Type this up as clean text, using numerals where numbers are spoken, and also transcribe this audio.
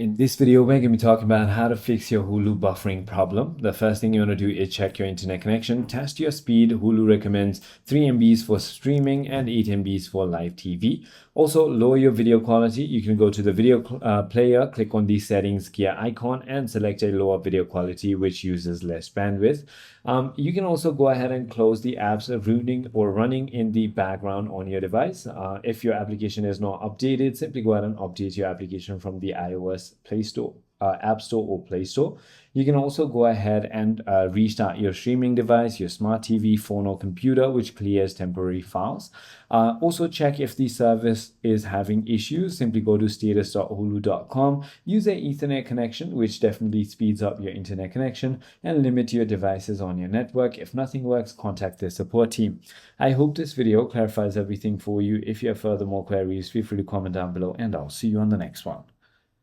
In this video, we're going to be talking about how to fix your Hulu buffering problem. The first thing you want to do is check your internet connection, test your speed. Hulu recommends 3 MBs for streaming and 8 MBs for live TV. Also, lower your video quality. You can go to the video player, click on the settings gear icon and select a lower video quality, which uses less bandwidth. You can also go ahead and close the apps rooting or running in the background on your device. If your application is not updated, simply go ahead and update your application from the iOS Play Store, App Store or Play Store. You can also go ahead and restart your streaming device, your smart TV, phone or computer, which clears temporary files. Also check if the service is having issues. Simply go to status.hulu.com, use an Ethernet connection, which definitely speeds up your internet connection, and limit your devices on your network. If nothing works, contact the support team. I hope this video clarifies everything for you. If you have further more queries, feel free to comment down below and I'll see you on the next one.